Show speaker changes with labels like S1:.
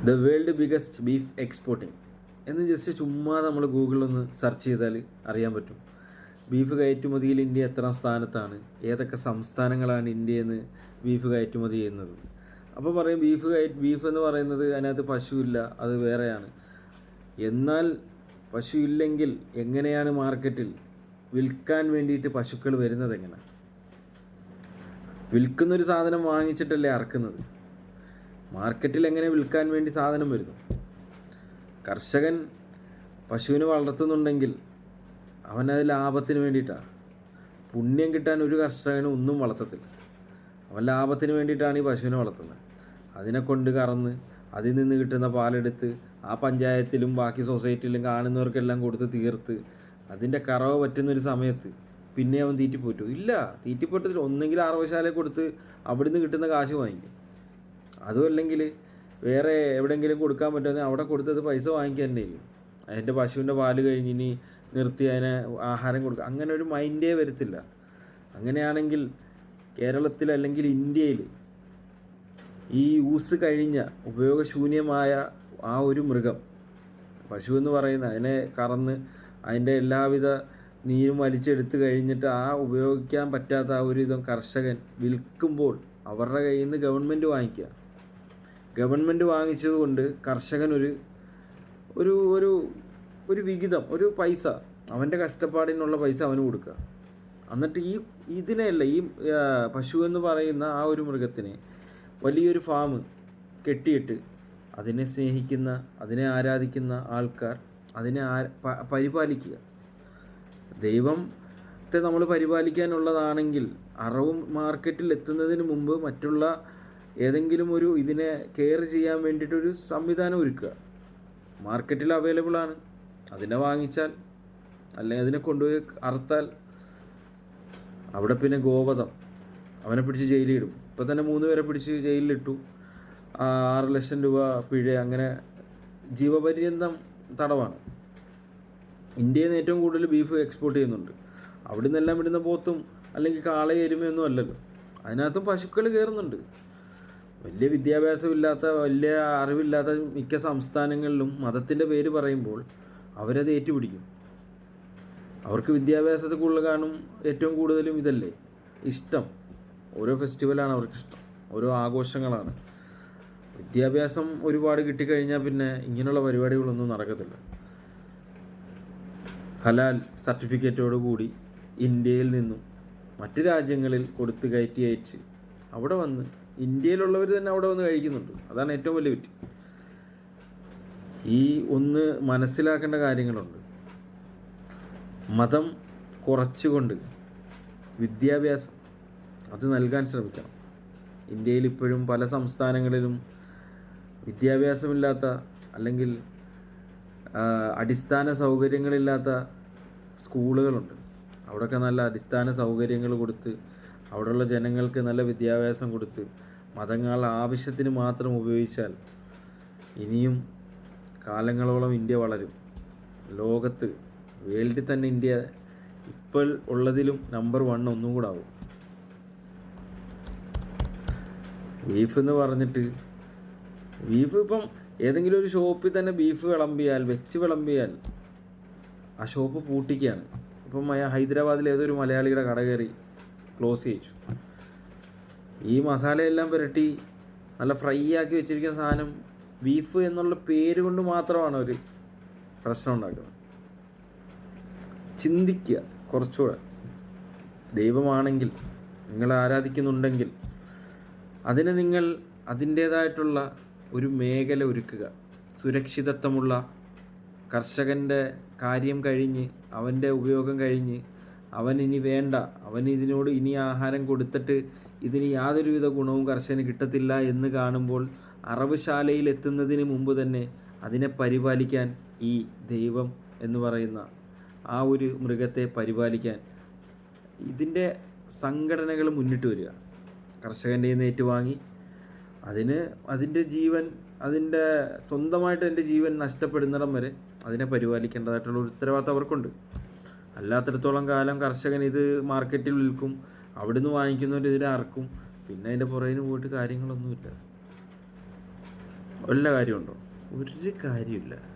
S1: The world biggest beef exporting എന്ന് just ചുമ്മാ നമ്മൾ ഗൂഗിളിലൊന്ന് സെർച്ച് ചെയ്താൽ അറിയാൻ പറ്റും. ബീഫ് കയറ്റുമതിയിൽ ഇന്ത്യ എത്രാം സ്ഥാനത്താണ്, ഏതൊക്കെ സംസ്ഥാനങ്ങളാണ് ഇന്ത്യയിൽ നിന്ന് ബീഫ് കയറ്റുമതി ചെയ്യുന്നത്. അപ്പോൾ പറയും ബീഫ് എന്ന് പറയുന്നത് അതിനകത്ത് പശുവില്ല, അത് വേറെയാണ്. എന്നാൽ പശു ഇല്ലെങ്കിൽ എങ്ങനെയാണ് മാർക്കറ്റിൽ വിൽക്കാൻ വേണ്ടിയിട്ട് പശുക്കൾ വരുന്നത്? എങ്ങനെ വിൽക്കുന്നൊരു സാധനം വാങ്ങിച്ചിട്ടല്ലേ അറക്കുന്നത്? മാർക്കറ്റിൽ എങ്ങനെ വിൽക്കാൻ വേണ്ടി സാധനം വരുന്നു? കർഷകൻ പശുവിനെ വളർത്തുന്നുണ്ടെങ്കിൽ അവനത് ലാഭത്തിന് വേണ്ടിയിട്ടാണ്. പുണ്യം കിട്ടാൻ ഒരു കർഷകനും ഒന്നും വളർത്തത്തില്ല. അവൻ ലാഭത്തിന് വേണ്ടിയിട്ടാണ് ഈ പശുവിനെ വളർത്തുന്നത്. അതിനെ കൊണ്ട് കറന്ന് അതിൽ നിന്ന് കിട്ടുന്ന പാലെടുത്ത് ആ പഞ്ചായത്തിലും ബാക്കി സൊസൈറ്റിയിലും കാണുന്നവർക്കെല്ലാം കൊടുത്ത് തീർത്ത് അതിൻ്റെ കറവ് പറ്റുന്നൊരു സമയത്ത് പിന്നെ അവൻ തീറ്റിപ്പോറ്റു ഇല്ല. തീറ്റിപ്പോറ്റത്തിൽ ഒന്നെങ്കിൽ അറവശാലയിൽ കൊടുത്ത് അവിടുന്ന് കിട്ടുന്ന കാശ് വാങ്ങിക്കും. അതും അല്ലെങ്കിൽ വേറെ എവിടെയെങ്കിലും കൊടുക്കാൻ പറ്റുമെങ്കിൽ അവിടെ കൊടുത്തത് പൈസ വാങ്ങിക്കാൻ തന്നെ ചെയ്യും. അതിൻ്റെ പശുവിൻ്റെ പാല് കഴിഞ്ഞ് ഇനി നിർത്തി അതിനെ ആഹാരം കൊടുക്കുക, അങ്ങനെ ഒരു മൈൻഡേ വരത്തില്ല. അങ്ങനെയാണെങ്കിൽ കേരളത്തിൽ അല്ലെങ്കിൽ ഇന്ത്യയിൽ ഈ യൂസ് കഴിഞ്ഞ ഉപയോഗശൂന്യമായ ആ ഒരു മൃഗം പശു എന്ന് പറയുന്ന അതിനെ കറന്ന് അതിൻ്റെ എല്ലാവിധ നീരും വലിച്ചെടുത്ത് കഴിഞ്ഞിട്ട് ആ ഉപയോഗിക്കാൻ പറ്റാത്ത ആ ഒരു ഇതും കർഷകൻ വിൽക്കുമ്പോൾ അവരുടെ കയ്യിൽ നിന്ന് ഗവൺമെൻറ് വാങ്ങിക്കുക. ഗവൺമെൻറ് വാങ്ങിച്ചതുകൊണ്ട് കർഷകൻ ഒരു ഒരു ഒരു ഒരു വിഹിതം, ഒരു പൈസ, അവൻ്റെ കഷ്ടപ്പാടിനുള്ള പൈസ അവന് കൊടുക്കുക. എന്നിട്ട് ഇതിനെയല്ല ഈ പശു എന്ന് പറയുന്ന ആ ഒരു മൃഗത്തിനെ വലിയൊരു ഫാം കെട്ടിയിട്ട് അതിനെ സ്നേഹിക്കുന്ന, അതിനെ ആരാധിക്കുന്ന ആൾക്കാർ അതിനെ പരിപാലിക്കുക. ദൈവത്തെ നമ്മൾ പരിപാലിക്കാനുള്ളതാണെങ്കിൽ അറവ് മാർക്കറ്റിൽ എത്തുന്നതിന് മുമ്പ് മറ്റുള്ള ഏതെങ്കിലും ഒരു ഇതിനെ കെയർ ചെയ്യാൻ വേണ്ടിയിട്ടൊരു സംവിധാനം ഒരുക്കുക. മാർക്കറ്റിൽ അവൈലബിൾ ആണ്, അതിനെ വാങ്ങിച്ചാൽ അല്ലെങ്കിൽ അതിനെ കൊണ്ടുപോയി അറുത്താൽ അവിടെ പിന്നെ ഗോവധം, അവനെ പിടിച്ച് ജയിലിലിടും. ഇപ്പോൾ തന്നെ 3 പേരെ പിടിച്ച് ജയിലിലിട്ടു, 6 ലക്ഷം രൂപ പിഴ, അങ്ങനെ ജീവപര്യന്തം തടവാണ്. ഇന്ത്യയിൽ നിന്ന് ഏറ്റവും കൂടുതൽ ബീഫ് എക്സ്പോർട്ട് ചെയ്യുന്നുണ്ട്. അവിടെ നിന്നെല്ലാം വിടുന്ന പോത്തും അല്ലെങ്കിൽ കാള എരുമയൊന്നും അല്ലല്ലോ, അതിനകത്തും പശുക്കൾ കയറുന്നുണ്ട്. വലിയ വിദ്യാഭ്യാസമില്ലാത്ത, വലിയ അറിവില്ലാത്ത മിക്ക സംസ്ഥാനങ്ങളിലും മതത്തിൻ്റെ പേര് പറയുമ്പോൾ അവരത് ഏറ്റുപിടിക്കും. അവർക്ക് വിദ്യാഭ്യാസത്തിൽ കൂടുതൽ കാണും. ഏറ്റവും കൂടുതലും ഇതല്ലേ ഇഷ്ടം. ഓരോ ഫെസ്റ്റിവലാണ് അവർക്കിഷ്ടം, ഓരോ ആഘോഷങ്ങളാണ്. വിദ്യാഭ്യാസം ഒരുപാട് കിട്ടിക്കഴിഞ്ഞാൽ പിന്നെ ഇങ്ങനെയുള്ള പരിപാടികളൊന്നും നടക്കത്തില്ല. ഹലാൽ സർട്ടിഫിക്കറ്റോടു കൂടി ഇന്ത്യയിൽ നിന്നും മറ്റ് രാജ്യങ്ങളിൽ കൊടുത്ത് കയറ്റി അയച്ച് അവിടെ വന്ന് ഇന്ത്യയിലുള്ളവർ തന്നെ അവിടെ വന്ന് കഴിക്കുന്നുണ്ട്. അതാണ് ഏറ്റവും വലിയ വിറ്റ്. ഈ ഒന്ന് മനസ്സിലാക്കേണ്ട കാര്യങ്ങളുണ്ട്. മതം കുറച്ചുകൊണ്ട് വിദ്യാഭ്യാസം അത് നൽകാൻ ശ്രമിക്കണം. ഇന്ത്യയിൽ ഇപ്പോഴും പല സംസ്ഥാനങ്ങളിലും വിദ്യാഭ്യാസമില്ലാത്ത അല്ലെങ്കിൽ അടിസ്ഥാന സൗകര്യങ്ങളില്ലാത്ത സ്കൂളുകളുണ്ട്. അവിടെയൊക്കെ നല്ല അടിസ്ഥാന സൗകര്യങ്ങൾ കൊടുത്ത് അവിടെയുള്ള ജനങ്ങൾക്ക് നല്ല വിദ്യാഭ്യാസം കൊടുത്ത് മതങ്ങൾ ആവശ്യത്തിന് മാത്രം ഉപയോഗിച്ചാൽ ഇനിയും കാലങ്ങളോളം ഇന്ത്യ വളരും. ലോകത്ത് വേൾഡിൽ തന്നെ ഇന്ത്യ ഇപ്പോൾ ഉള്ളതിലും നമ്പർ 1 ഒന്നും കൂടെ ആവും. ബീഫ് എന്ന് പറഞ്ഞിട്ട് ബീഫ് ഇപ്പം ഏതെങ്കിലും ഒരു ഷോപ്പിൽ തന്നെ ബീഫ് വെച്ച് വിളമ്പിയാൽ ആ ഷോപ്പ് പൂട്ടിക്കുകയാണ്. ഇപ്പം ഹൈദരാബാദിൽ ഏതൊരു മലയാളിയുടെ കട കയറി ക്ലോസ് ചെയ്യിച്ചു. ഈ മസാലയെല്ലാം പുരട്ടി നല്ല ഫ്രൈ ആക്കി വെച്ചിരിക്കുന്ന സാധനം ബീഫ് എന്നുള്ള പേര് കൊണ്ട് മാത്രമാണ് ഒരു പ്രശ്നം ഉണ്ടാക്കുന്നത്. ചിന്തിക്കുക കുറച്ചുകൂടെ. ദൈവമാണെങ്കിൽ, നിങ്ങൾ ആരാധിക്കുന്നുണ്ടെങ്കിൽ അതിന് നിങ്ങൾ അതിൻ്റേതായിട്ടുള്ള ഒരു മേഖല ഒരുക്കുക. സുരക്ഷിതത്വമുള്ള, കർഷകൻ്റെ കാര്യം കഴിഞ്ഞ് അവൻ്റെ ഉപയോഗം കഴിഞ്ഞ് അവനിനി വേണ്ട, ഇതിനോട് ഇനി ആഹാരം കൊടുത്തിട്ട് ഇതിന് യാതൊരുവിധ ഗുണവും കർഷകന് കിട്ടത്തില്ല എന്ന് കാണുമ്പോൾ അറവുശാലയിൽ എത്തുന്നതിന് മുമ്പ് തന്നെ അതിനെ പരിപാലിക്കാൻ ഈ ദൈവം എന്ന് പറയുന്ന ആ ഒരു മൃഗത്തെ പരിപാലിക്കാൻ ഇതിൻ്റെ സംഘടനകൾ മുന്നിട്ട് വരിക. കർഷകൻ്റെ നിന്ന് ഏറ്റുവാങ്ങി അതിൻ്റെ ജീവൻ, അതിൻ്റെ സ്വന്തമായിട്ട് എൻ്റെ ജീവൻ നഷ്ടപ്പെടുന്നിടം വരെ അതിനെ പരിപാലിക്കേണ്ടതായിട്ടുള്ള ഒരു ഉത്തരവാദിത്തം അവർക്കുണ്ട്. അല്ലാത്തിടത്തോളം കാലം കർഷകൻ ഇത് മാർക്കറ്റിൽ വിൽക്കും, അവിടുന്ന് വാങ്ങിക്കുന്നവർ ഇതിനെ അറക്കും, പിന്നെ അതിൻ്റെ പുറകിന് പോയിട്ട് കാര്യങ്ങളൊന്നുമില്ല. വല്ല കാര്യമുണ്ടോ? ഒരു കാര്യമില്ല.